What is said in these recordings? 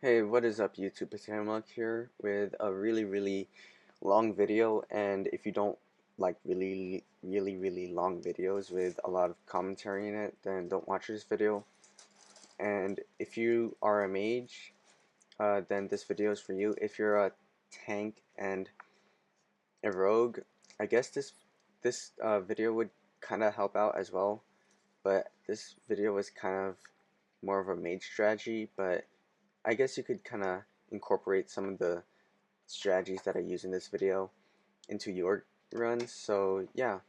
Hey, what is up YouTube? It's Hamlock here with a really long video, and if you don't like really long videos with a lot of commentary in it, then don't watch this video. And if you are a mage, then this video is for you. If you're a tank and a rogue, I guess this video would kind of help out as well, but this video was kind of more of a mage strategy, but I guess you could kind of incorporate some of the strategies that I use in this video into your runs. So yeah,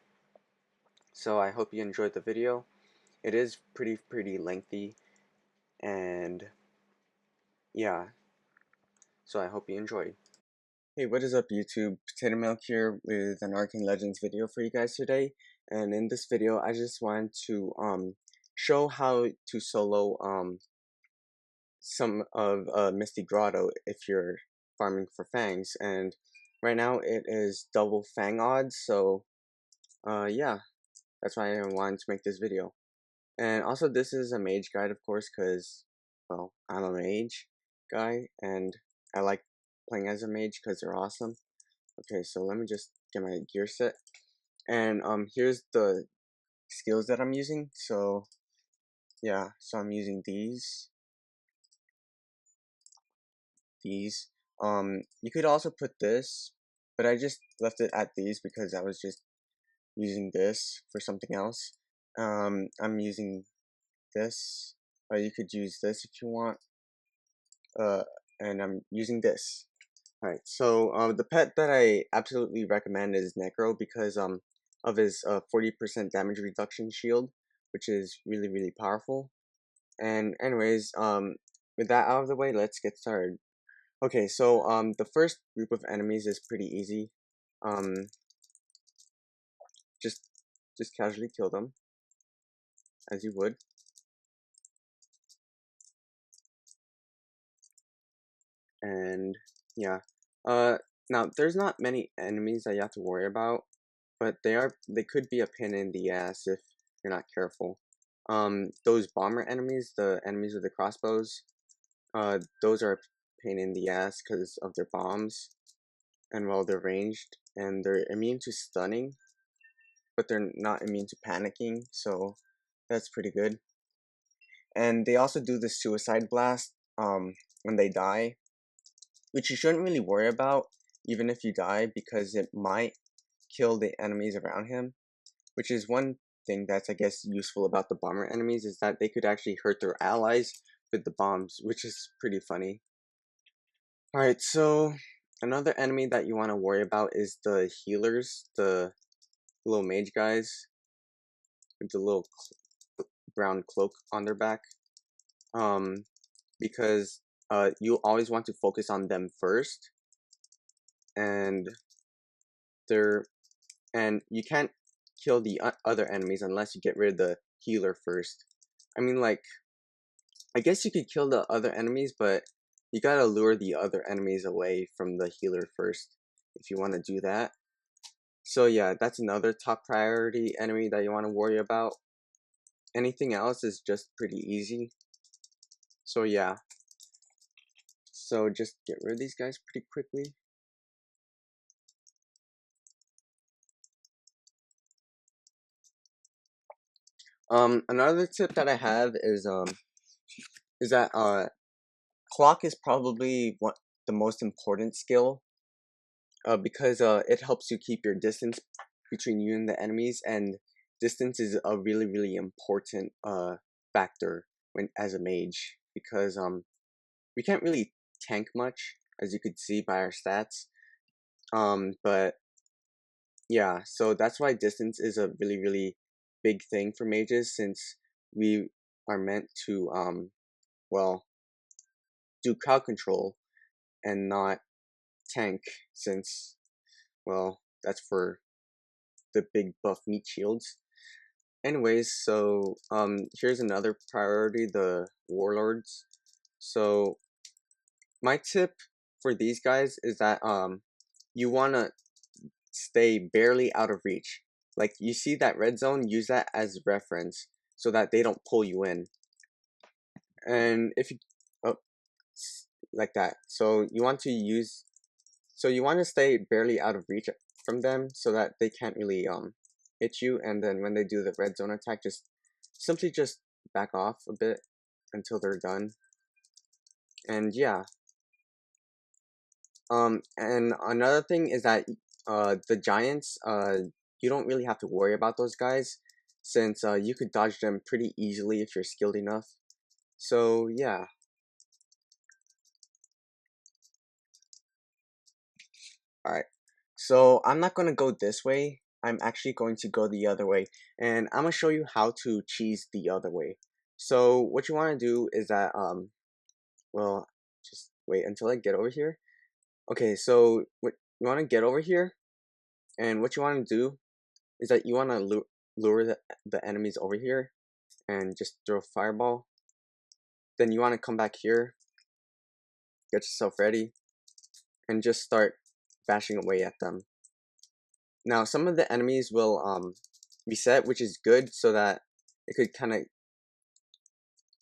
so I hope you enjoyed the video. It is pretty lengthy, and yeah, so I hope you enjoy. Hey, what is up YouTube? Potato Milk here with an Arcane Legends video for you guys today. And in this video, I just wanted to show how to solo some of Misty Grotto if you're farming for fangs. And right now it is double fang odds, so yeah, that's why I wanted to make this video. And also, this is a mage guide, of course, because, well, I'm a mage guy, and I like playing as a mage because they're awesome. Okay, so let me just get my gear set. And here's the skills that I'm using. So yeah, so I'm using these. You could also put this, but I just left it at these because I was just using this for something else. I'm using this. You could use this if you want. And I'm using this. Alright, so the pet that I absolutely recommend is Necro because of his 40% damage reduction shield, which is really powerful. And anyways, with that out of the way, let's get started. Okay, so the first group of enemies is pretty easy. Um, just casually kill them as you would. And yeah, now there's not many enemies that you have to worry about, but they could be a pain in the ass if you're not careful. Those bomber enemies, the enemies with the crossbows, those are a pain in the ass because of their bombs, and well, they're ranged and they're immune to stunning, but they're not immune to panicking, so that's pretty good. And they also do the suicide blast when they die, which you shouldn't really worry about even if you die, because it might kill the enemies around him, which is one thing that's, I guess, useful about the bomber enemies, is that they could actually hurt their allies with the bombs, which is pretty funny. Alright, so another enemy that you want to worry about is the healers, the little mage guys with the little brown cloak on their back. Because you always want to focus on them first, and you can't kill the other enemies unless you get rid of the healer first. I mean, like, I guess you could kill the other enemies, but you gotta lure the other enemies away from the healer first if you want to do that. So yeah, that's another top priority enemy that you want to worry about. Anything else is just pretty easy. So yeah, so just get rid of these guys pretty quickly. Another tip that I have is that clock is probably the most important skill, because it helps you keep your distance between you and the enemies, and distance is a really important factor when as a mage, because we can't really tank much, as you could see by our stats. But yeah, so that's why distance is a really big thing for mages, since we are meant to well, do crowd control and not tank, since, well, that's for the big buff meat shields. Anyways, so here's another priority, the warlords. So my tip for these guys is that you want to stay barely out of reach. Like, you see that red zone, use that as reference so that they don't pull you in. And if you like that. So you want to stay barely out of reach from them so that they can't really hit you, and then when they do the red zone attack, simply just back off a bit until they're done. And yeah, and another thing is that the giants, you don't really have to worry about those guys, since you could dodge them pretty easily if you're skilled enough. So yeah. Alright, so I'm not going to go this way, I'm actually going to go the other way, and I'm going to show you how to cheese the other way. So what you want to do is that, well, just wait until I get over here. Okay, so what you want to get over here, and what you want to do is that you want to lure the enemies over here, and just throw a fireball. Then you want to come back here, get yourself ready, and just start bashing away at them. Now, some of the enemies will reset, which is good, so that it could kind of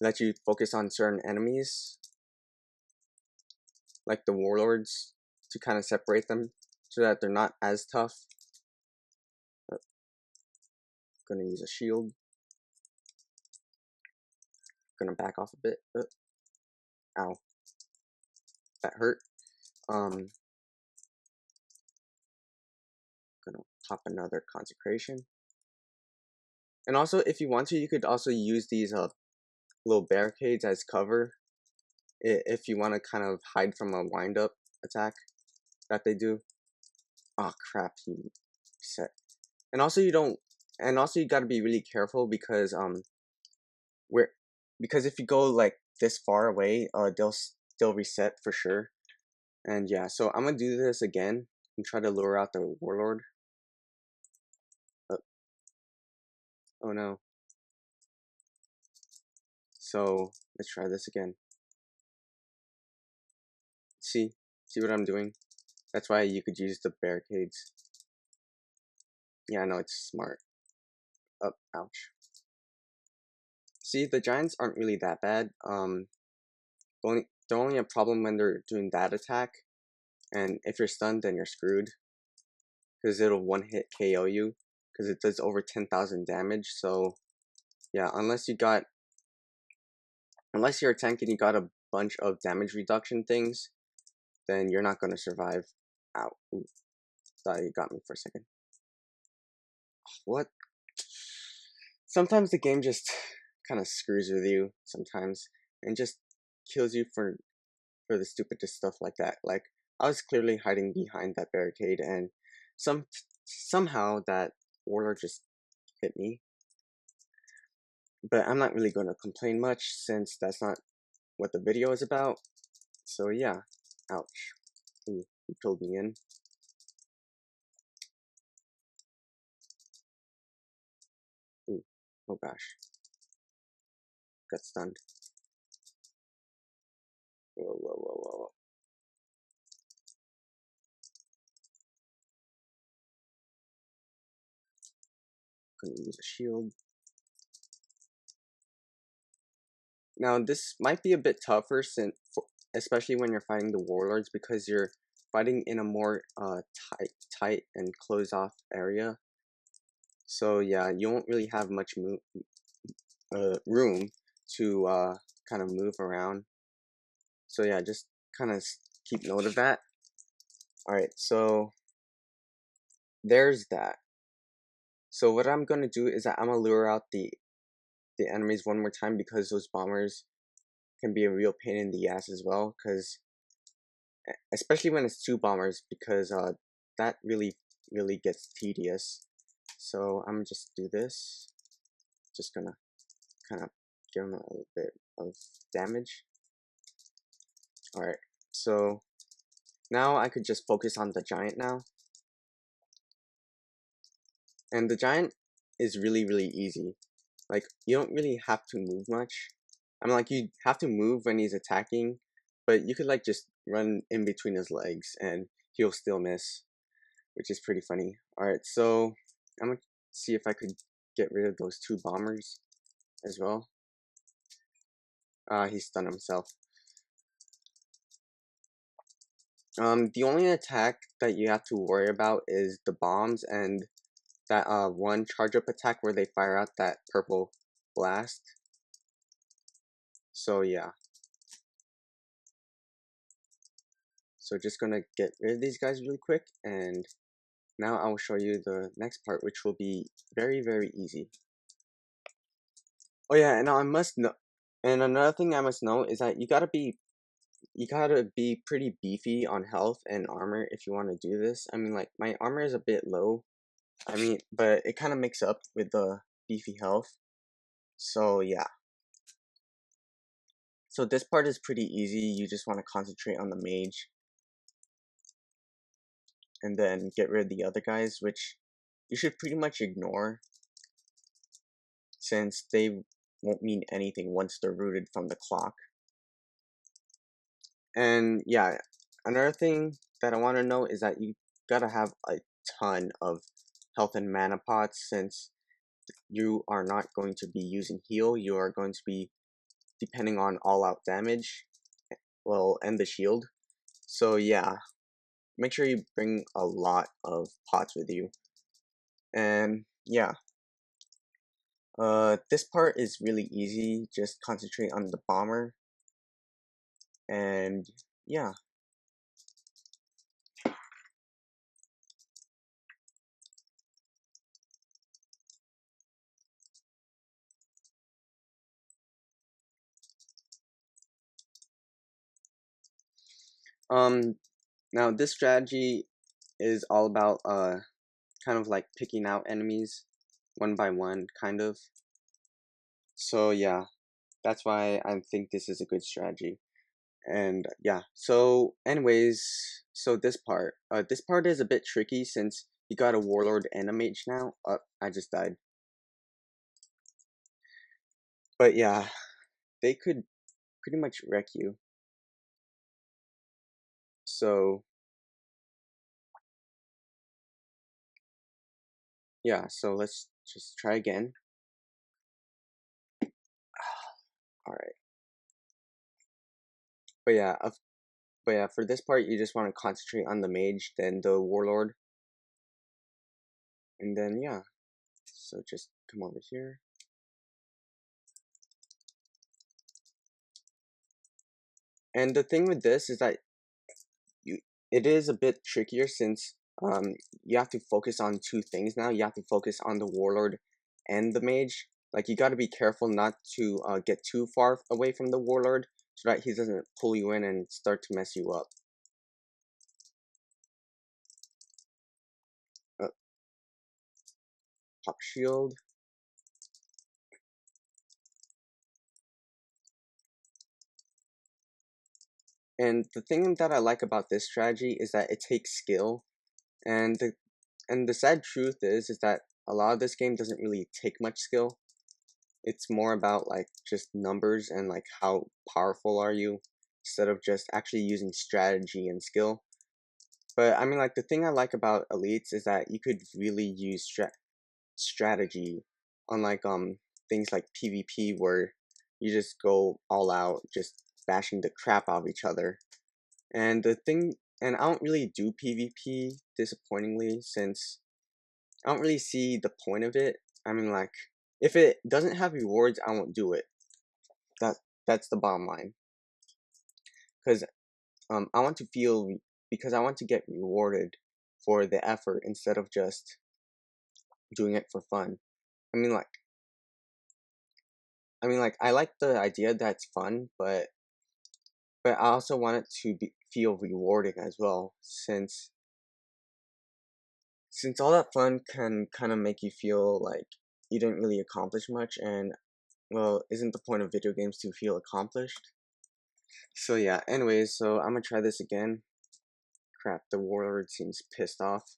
let you focus on certain enemies, like the warlords, to kind of separate them, so that they're not as tough. Gonna use a shield. Gonna back off a bit. Ow, that hurt. Gonna pop another consecration. And also, if you want to, you could also use these little barricades as cover, if you want to kind of hide from a wind-up attack that they do. Oh crap, he reset. And also you gotta be really careful, because if you go like this far away, they'll still reset for sure. And yeah, so I'm gonna do this again and try to lure out the warlord. Oh no. So let's try this again. See what I'm doing? That's why you could use the barricades. Yeah, I know, it's smart. Oh, ouch. See, the giants aren't really that bad. They're only a problem when they're doing that attack, and if you're stunned, then you're screwed, because it'll one-hit KO you, because it does over 10,000 damage. So yeah, unless you're a tank and you got a bunch of damage reduction things, then you're not gonna survive. Ow, ooh, thought you got me for a second. What? Sometimes the game just kind of screws with you sometimes, and just kills you for the stupidest stuff like that. Like, I was clearly hiding behind that barricade, and somehow that warlord just hit me. But I'm not really going to complain much, since that's not what the video is about. So yeah, ouch. Ooh, he pulled me in. Ooh, oh gosh. Got stunned. Whoa, whoa, whoa, whoa. Gonna use a shield. Now this might be a bit tougher, especially when you're fighting the warlords, because you're fighting in a more tight and closed off area. So yeah, you won't really have much room to kind of move around. So yeah, just kind of keep note of that. Alright, so there's that. So what I'm gonna do is that I'm gonna lure out the enemies one more time, because those bombers can be a real pain in the ass as well, because especially when it's two bombers, because that really gets tedious. So I'm gonna just do this. Just gonna kind of give him a little bit of damage. Alright, so now I could just focus on the giant now. And the giant is really easy. Like, you don't really have to move much. I mean, like, you have to move when he's attacking, but you could like just run in between his legs and he'll still miss, which is pretty funny. Alright, so I'm gonna see if I could get rid of those two bombers as well. He stunned himself. The only attack that you have to worry about is the bombs and that one charge up attack where they fire out that purple blast. So yeah. So just gonna get rid of these guys really quick, and now I will show you the next part, which will be very, very easy. Oh yeah, and I must know, and another thing I must know is that you gotta be pretty beefy on health and armor if you want to do this. I mean, like, my armor is a bit low. I mean, but it kind of makes up with the beefy health. So yeah. So this part is pretty easy. You just want to concentrate on the mage, and then get rid of the other guys, which you should pretty much ignore, since they won't mean anything once they're rooted from the clock. And yeah, another thing that I want to know is that you gotta have a ton of health and mana pots, since you are not going to be using heal. You are going to be depending on all out damage, well, and the shield. So yeah, make sure you bring a lot of pots with you. And yeah, this part is really easy. Just concentrate on the bomber, and yeah. Um, Now this strategy is all about kind of like picking out enemies one by one, kind of. So yeah, that's why I think this is a good strategy. And yeah, so anyways, so this part is a bit tricky since you got a warlord and a mage now. I just died. But yeah, they could pretty much wreck you. So yeah, so let's just try again. Alright. But yeah, for this part you just want to concentrate on the mage, then the warlord, and then yeah. So just come over here. And the thing with this is that it is a bit trickier, since you have to focus on two things now. You have to focus on the warlord and the mage. Like, you got to be careful not to get too far away from the warlord, so that he doesn't pull you in and start to mess you up. Uh, Pop shield. And the thing that I like about this strategy is that it takes skill, and the sad truth is that a lot of this game doesn't really take much skill. It's more about like just numbers and like how powerful are you, instead of just actually using strategy and skill. But I mean, like, the thing I like about elites is that you could really use strategy, unlike things like PvP, where you just go all out just bashing the crap out of each other. And I don't really do PvP, disappointingly, since I don't really see the point of it. I mean, like, if it doesn't have rewards, I won't do it. That that's the bottom line. Because I want to because I want to get rewarded for the effort instead of just doing it for fun. I mean, like, I like the idea that it's fun, but I also want it to feel rewarding as well, since all that fun can kind of make you feel like you didn't really accomplish much, and well, isn't the point of video games to feel accomplished? So yeah, anyways, so I'm gonna try this again. Crap, the warlord seems pissed off.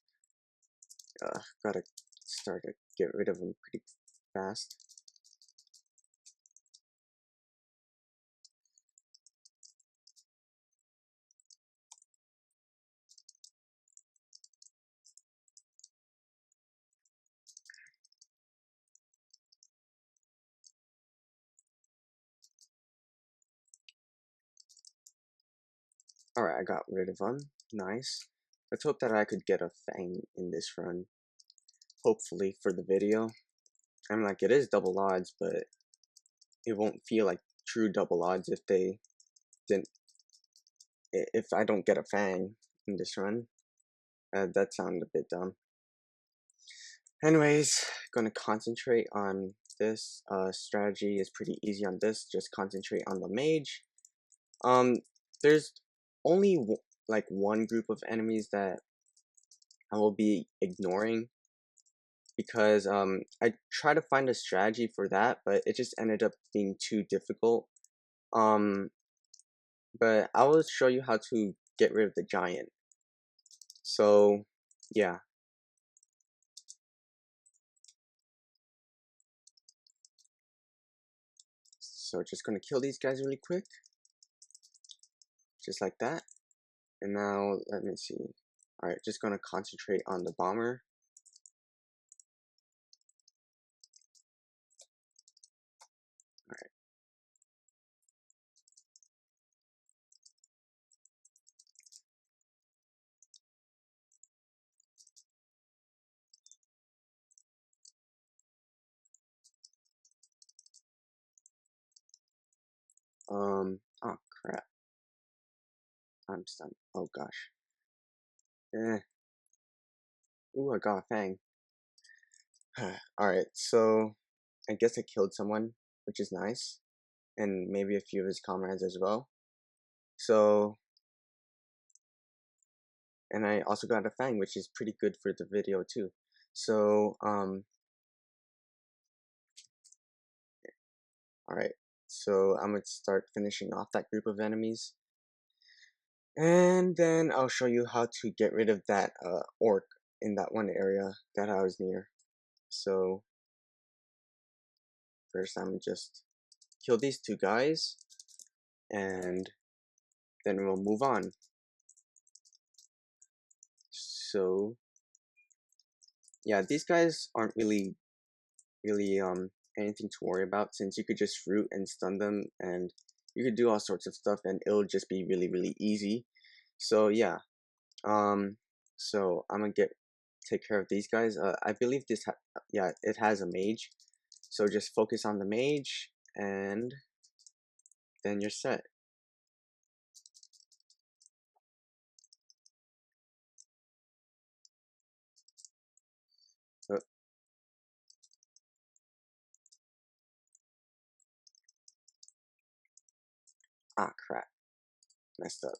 Gotta start to get rid of him pretty fast. Alright, I got rid of them. Nice. Let's hope that I could get a Fang in this run. Hopefully for the video. I'm like, it is double odds, but it won't feel like true double odds if they didn't. If I don't get a Fang in this run. That sounded a bit dumb. Anyways, gonna concentrate on this. Strategy is pretty easy on this. Just concentrate on the mage. There's only like one group of enemies that I will be ignoring because I tried to find a strategy for that, but it just ended up being too difficult. But I will show you how to get rid of the giant. So yeah. So just gonna kill these guys really quick. Just like that. And now let me see. Alright, just gonna concentrate on the bomber. Oh crap. I'm stunned. Oh gosh. Eh. Ooh, I got a Fang. Alright, so I guess I killed someone, which is nice. And maybe a few of his comrades as well. So, and I also got a Fang, which is pretty good for the video too. So, alright. So I'm gonna start finishing off that group of enemies. And then I'll show you how to get rid of that orc in that one area that I was near. So first I'm gonna just kill these two guys and then we'll move on. So yeah, these guys aren't really anything to worry about since you could just root and stun them and you could do all sorts of stuff and it'll just be really easy. So yeah, so I'm gonna take care of these guys. I believe this yeah, it has a mage, so just focus on the mage and then you're set. Oh, ah crap, messed up.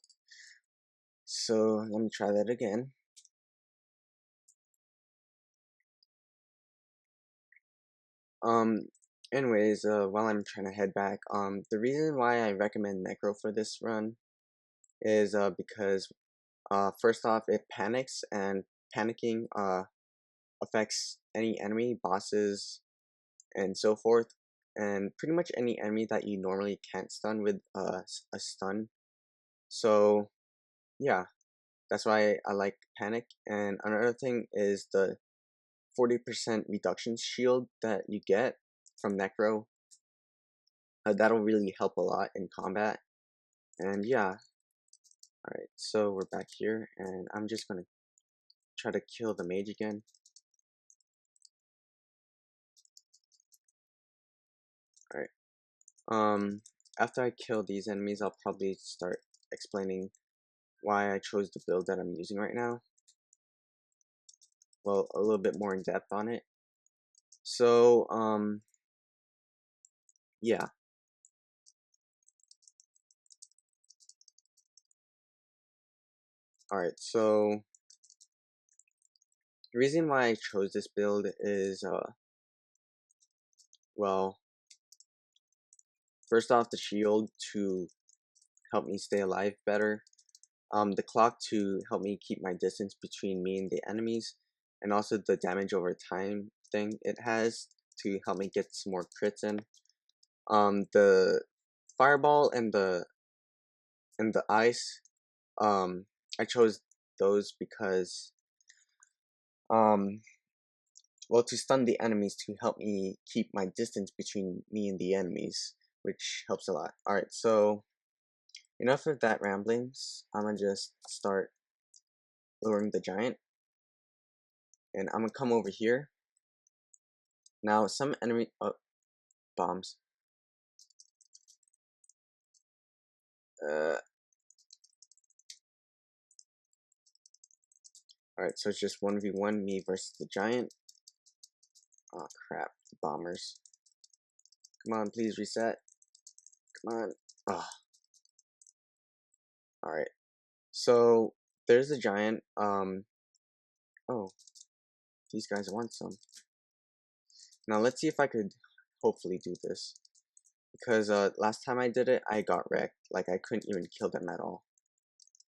So let me try that again. Anyways, while I'm trying to head back, the reason why I recommend Necro for this run is because first off, it panics, and panicking affects any enemy, bosses, and so forth, and pretty much any enemy that you normally can't stun with a stun. So yeah, that's why I like panic. And another thing is the 40% reduction shield that you get from Necro. That'll really help a lot in combat. And yeah, alright, so we're back here, and I'm just gonna try to kill the mage again. Alright. After I kill these enemies, I'll probably start explaining why I chose the build that I'm using right now. Well, a little bit more in depth on it. So, yeah. Alright, so the reason why I chose this build is, well, first off, the shield to help me stay alive better. The clock to help me keep my distance between me and the enemies, and also the damage over time thing it has to help me get some more crits in. The fireball and the ice, I chose those because well, to stun the enemies to help me keep my distance between me and the enemies, which helps a lot. Alright, so enough of that ramblings. I'm gonna just start luring the giant, and I'm gonna come over here. Now, some enemy bombs. Alright, so it's just 1v1, me versus the giant. Oh crap, the bombers. Come on, please reset. Come on. Oh. Alright, so there's the giant. Oh, these guys want some. Now let's see if I could hopefully do this. Because last time I did it, I got wrecked. Like, I couldn't even kill them at all.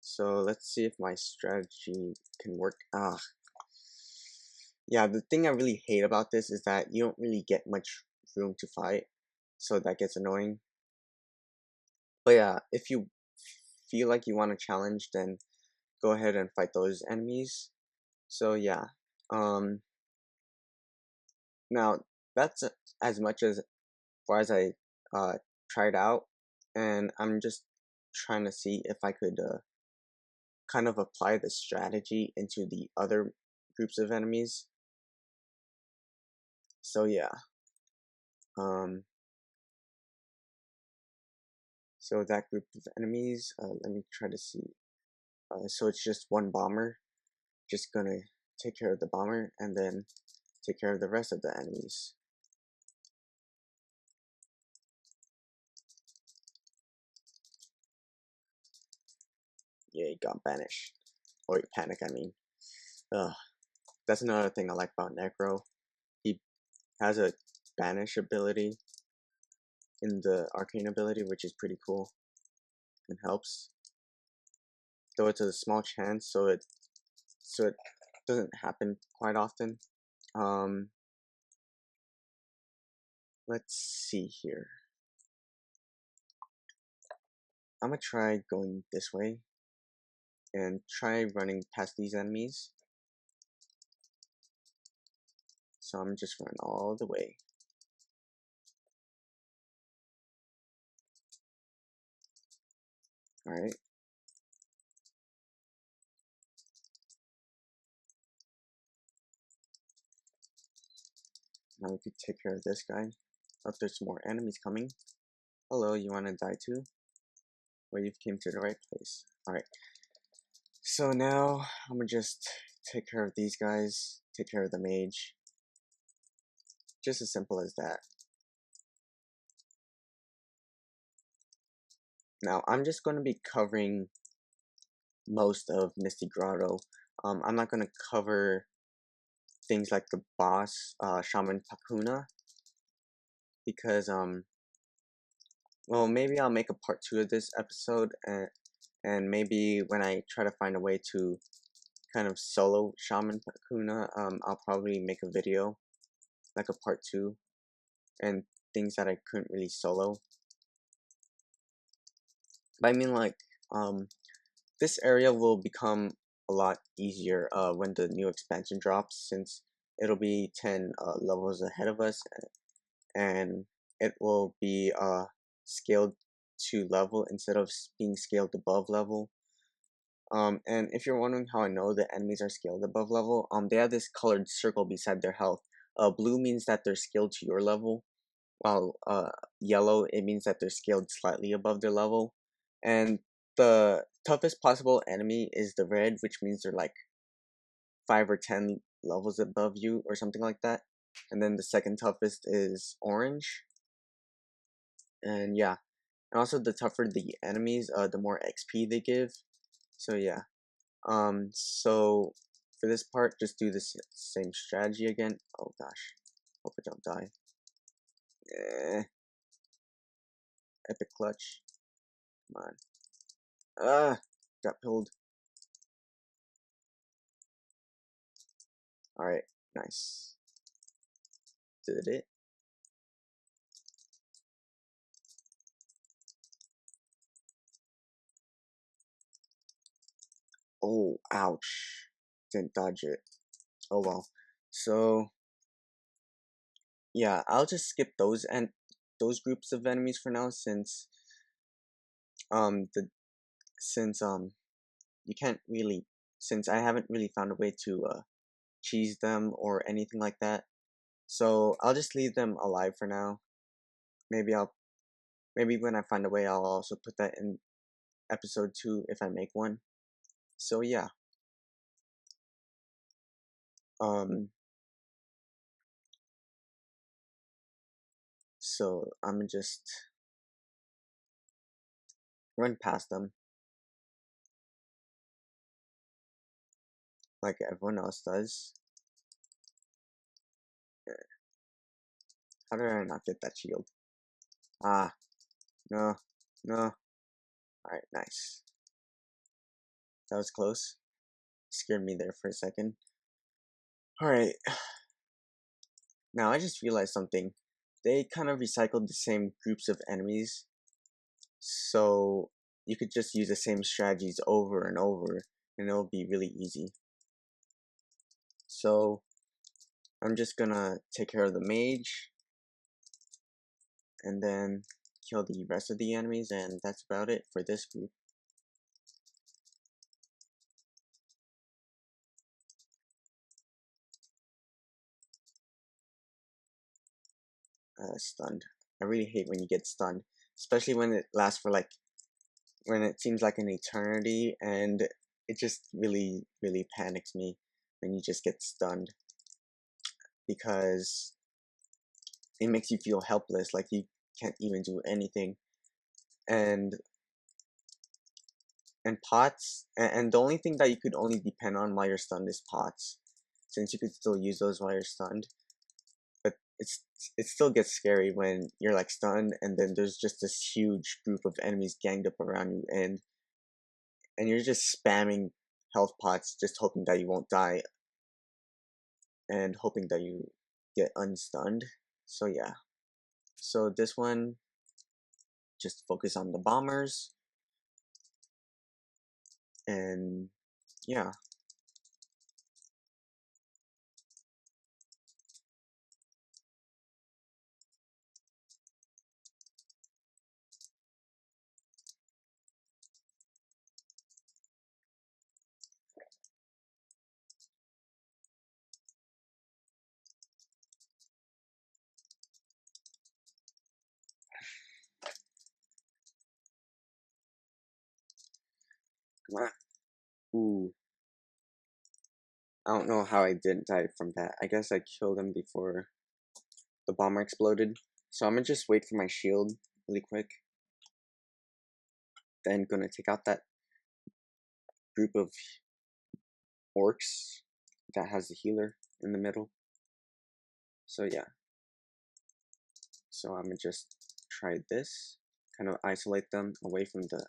So let's see if my strategy can work. Yeah, the thing I really hate about this is that you don't really get much room to fight. So that gets annoying. But yeah, if you feel like you want a challenge, then go ahead and fight those enemies. So yeah, now that's as much as far as I tried out, and I'm just trying to see if I could kind of apply the strategy into the other groups of enemies. So yeah, so that group of enemies, let me try to see. So it's just one bomber, just gonna take care of the bomber and then take care of the rest of the enemies. Yeah, he got banished. Or he panic, I mean. Ugh. That's another thing I like about Necro. He has a banish ability in the Arcane ability, which is pretty cool and helps. Though it's a small chance, so it doesn't happen quite often. Let's see here. I'm gonna try going this way and try running past these enemies. So I'm just run all the way. Alright. Now we could take care of this guy. Oh, there's more enemies coming. Hello, you wanna die too? Well, you've came to the right place. Alright. So now, I'm gonna just take care of these guys. Take care of the mage. Just as simple as that. Now, I'm just gonna be covering most of Misty Grotto. I'm not gonna cover things like the boss, Shaman Pakuna. Because, well, maybe I'll make a part 2 of this episode, and maybe when I try to find a way to kind of solo Shaman Pakuna, I'll probably make a video, like a part 2, and things that I couldn't really solo. But I mean, like, this area will become a lot easier, when the new expansion drops, since it'll be 10 levels ahead of us, and it will be, scaled to level instead of being scaled above level. And if you're wondering how I know the enemies are scaled above level, they have this colored circle beside their health. Blue means that they're scaled to your level, while yellow, it means that they're scaled slightly above their level. And the toughest possible enemy is the red, which means they're like 5 or 10 levels above you or something like that. And then the second toughest is orange. And yeah, and also the tougher the enemies, the more XP they give. So yeah. So for this part, just do the same strategy again. Oh gosh, hope I don't die. Epic clutch. Come on. Got pulled. Alright, nice. Did it. Oh, ouch. Didn't dodge it. Oh well. So, yeah, I'll just skip those and those groups of enemies for now, since the since you can't really, since I haven't really found a way to cheese them or anything like that. So I'll just leave them alive for now. Maybe when I find a way, I'll also put that in episode 2 if I make one. So yeah. So I'm gonna just run past them like everyone else does. How did I not get that shield? Ah, no, no. Alright, nice. That was close. Scared me there for a second. Alright. Now I just realized something. They kind of recycled the same groups of enemies. So you could just use the same strategies over and over and it'll be really easy. So I'm just gonna take care of the mage and then kill the rest of the enemies, and that's about it for this group. Stunned. I really hate when you get stunned, especially when it lasts for when it seems like an eternity, and it just really panics me when you just get stunned, because it makes you feel helpless, like you can't even do anything. And pots, and the only thing that you could only depend on while you're stunned is pots, since you could still use those while you're stunned. But it still gets scary when you're like stunned and then there's just this huge group of enemies ganged up around you, and you're just spamming health pots just hoping that you won't die and hoping that you get unstunned. So yeah. So this one, just focus on the bombers, and yeah. Come on. Ooh. I don't know how I didn't die from that. I guess I killed him before the bomber exploded. So I'm gonna just wait for my shield really quick. Then gonna take out that group of orcs that has the healer in the middle. So yeah. So I'm gonna just try this. Kind of isolate them away from the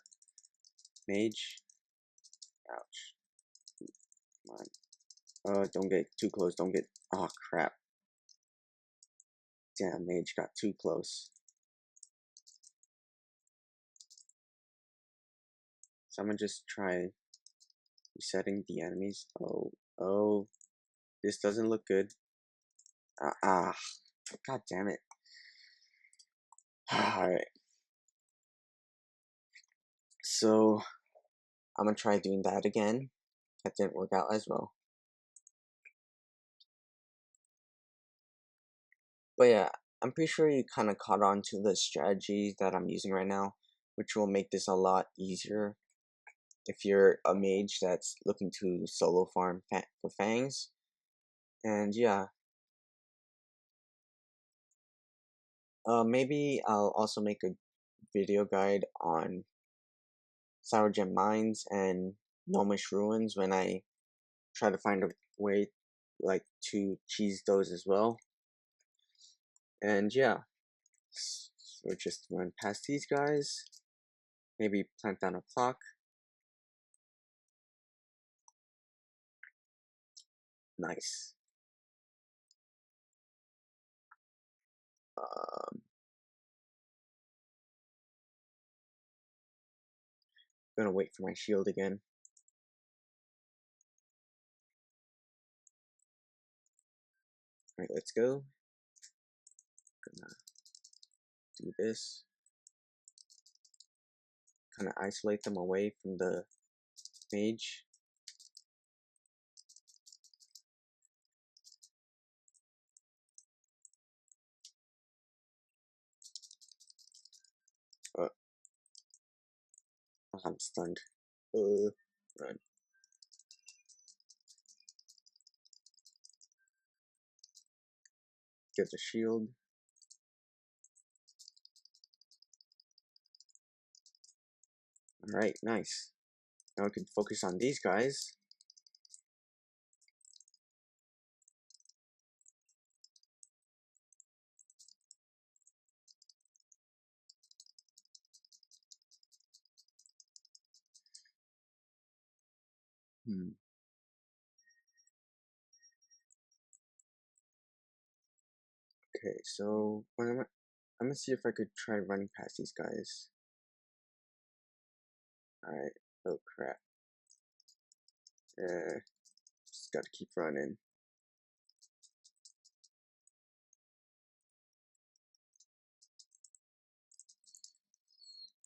mage. Ouch. Come on. Oh, don't get too close. Don't get. Oh, crap. Damn, mage got too close. So I'm gonna just try resetting the enemies. Oh, this doesn't look good. God damn it. Alright. So I'm gonna try doing that again. That didn't work out as well. But yeah, I'm pretty sure you kind of caught on to the strategy that I'm using right now, which will make this a lot easier if you're a mage that's looking to solo farm for fangs. And yeah, maybe I'll also make a video guide on Sour Gem Mines and Gnomish Ruins when I try to find a way to cheese those as well. And yeah, so just run past these guys, maybe plant down a clock. Nice. Gonna wait for my shield again. Alright, let's go. Gonna do this. kind of isolate them away from the mage. Uh, I'm stunned. Run. Get the shield. Alright, nice. Now we can focus on these guys. Okay, so I'm gonna see if I could try running past these guys. Alright, oh crap. Just gotta keep running.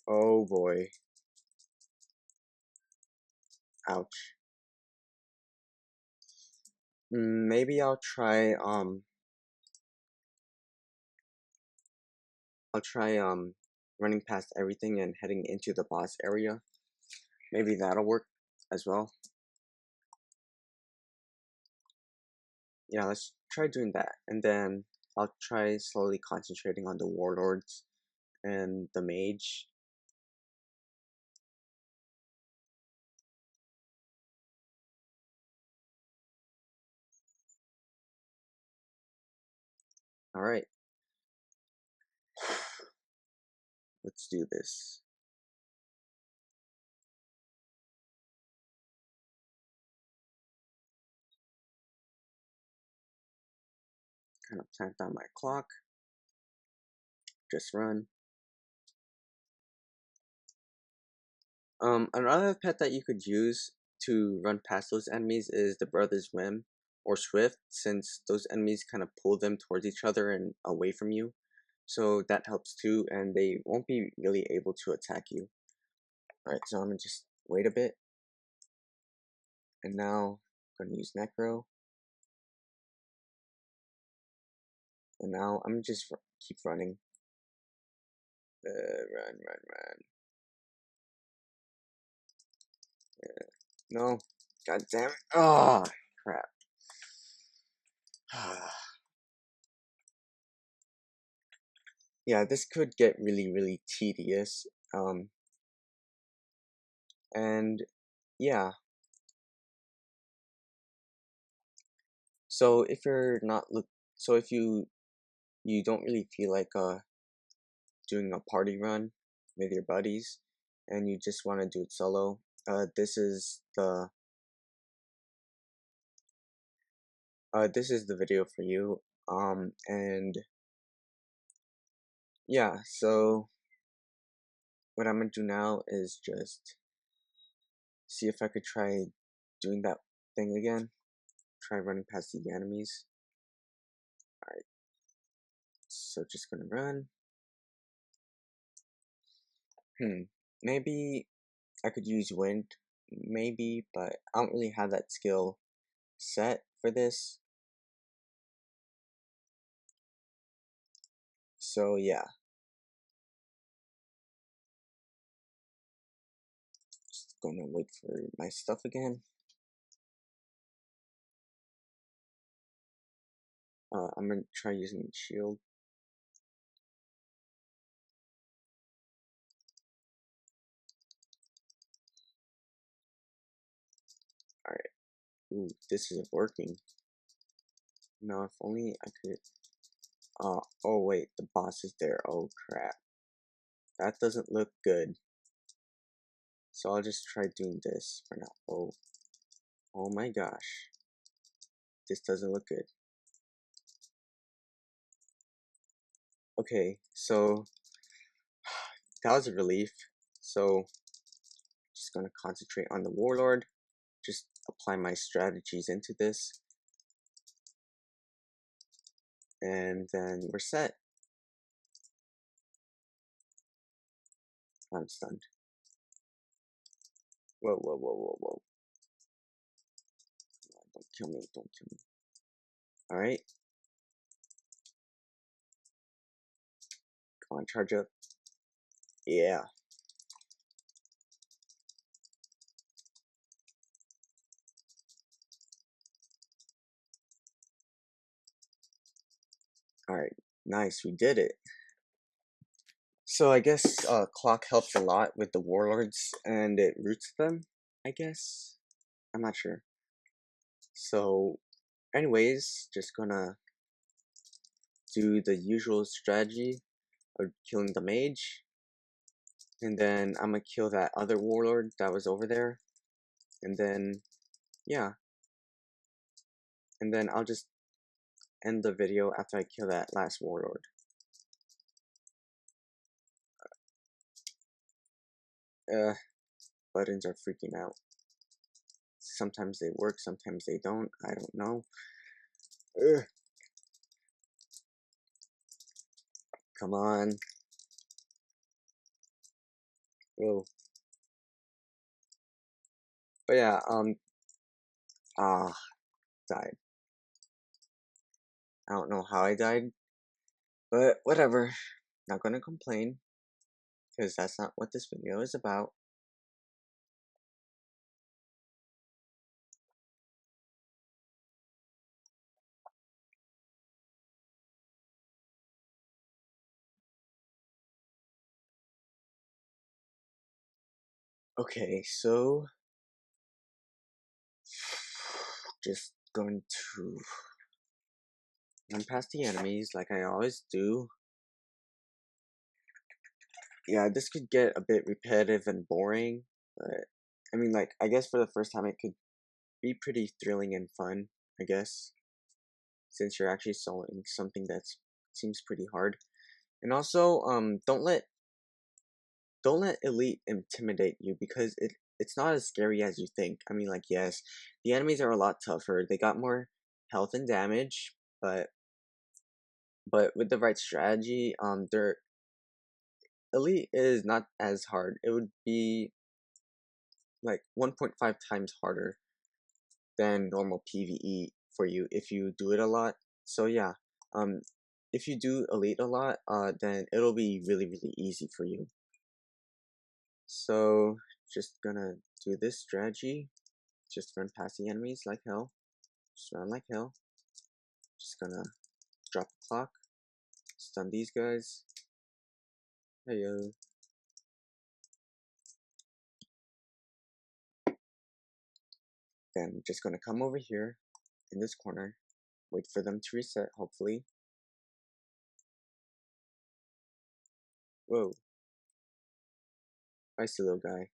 Oh boy. Ouch. Maybe I'll try running past everything and heading into the boss area. Maybe that'll work as well. Yeah, let's try doing that. And then I'll try slowly concentrating on the warlords and the mage. Alright. Let's do this. Kind of plant down my clock. Just run. Another pet that you could use to run past those enemies is the Brother's Whim or Swift, since those enemies kind of pull them towards each other and away from you. So that helps too, and they won't be really able to attack you. Alright, so I'm gonna just wait a bit. And now I'm gonna use Necro. And now I'm just keep running. Run. No. God damn it. Oh, crap. Yeah, this could get really tedious. And yeah. So if you're not so if you don't really feel like doing a party run with your buddies and you just want to do it solo, this is the video for you. And yeah, so what I'm gonna do now is just see if I could try doing that thing again. Try running past the enemies. Alright. So just gonna run. Maybe I could use wind. Maybe, but I don't really have that skill set for this. So yeah. Just gonna wait for my stuff again. I'm gonna try using the shield. Alright. Ooh, this isn't working. Now if only I could... oh wait, the boss is there. Oh crap. That doesn't look good. So I'll just try doing this for now. Oh my gosh. This doesn't look good. Okay, so that was a relief. So just gonna concentrate on the warlord. Just apply my strategies into this. And then we're set. I'm stunned. Whoa, whoa, whoa, whoa, whoa. Don't kill me, don't kill me. Alright. Come on, charge up. Yeah. Alright, nice, we did it. So I guess clock helps a lot with the warlords and it roots them, I guess. I'm not sure. So anyways, just gonna do the usual strategy of killing the mage. And then I'm gonna kill that other warlord that was over there. And then, yeah. And then I'll just end the video after I kill that last warlord. Buttons are freaking out. Sometimes they work, sometimes they don't. I don't know. Ugh. Come on. Whoa. But yeah, died. I don't know how I died, but whatever. Not gonna complain, because that's not what this video is about. Okay, so just going to run past the enemies like I always do. Yeah, this could get a bit repetitive and boring, but I mean, like, I guess for the first time it could be pretty thrilling and fun, I guess, since you're actually solving something that seems pretty hard. And also, don't let Elite intimidate you, because it's not as scary as you think. I mean, like, yes, the enemies are a lot tougher. They got more health and damage, but with the right strategy, their Elite is not as hard. It would be like 1.5 times harder than normal PvE for you if you do it a lot. So yeah, um, if you do Elite a lot, then it'll be really, really easy for you. So just gonna do this strategy. Just run past the enemies like hell. Just run like hell. Just gonna drop the clock. Stun these guys. Hey yo. Then just gonna come over here in this corner. Wait for them to reset, hopefully. Whoa. Nice little guy.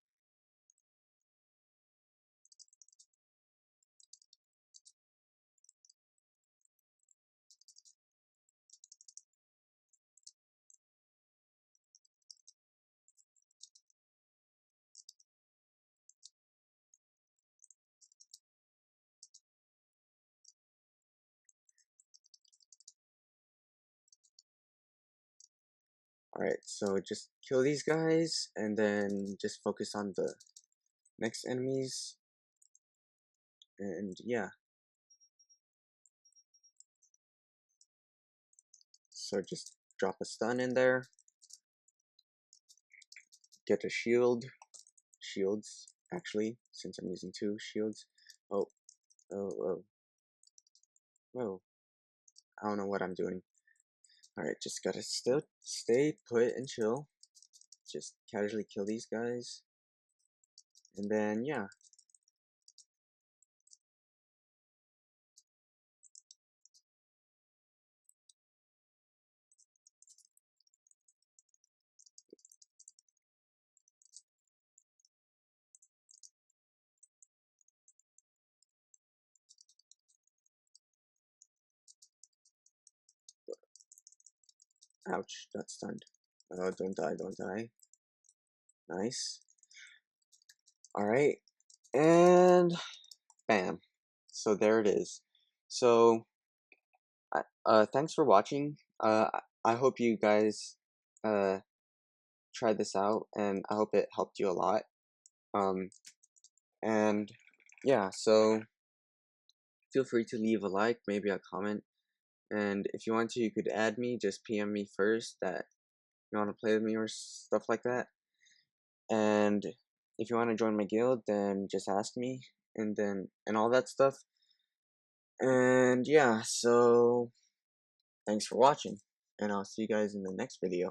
Alright, so just kill these guys and then just focus on the next enemies. And yeah. So just drop a stun in there. Get a shield. Shields, actually, since I'm using 2 shields. Oh, oh, oh. Whoa. I don't know what I'm doing. Alright, just gotta still stay put and chill. Just casually kill these guys. And then, yeah. Ouch, got stunned. Oh, don't die, don't die. Nice. Alright, and bam. So there it is. So, thanks for watching. I hope you guys, try this out, and I hope it helped you a lot. Um, And yeah, so feel free to leave a like, maybe a comment, and if you want to, you could add me. Just PM me first that you want to play with me or stuff like that. And if you want to join my guild, then just ask me, and all that stuff. And yeah, so thanks for watching, and I'll see you guys in the next video.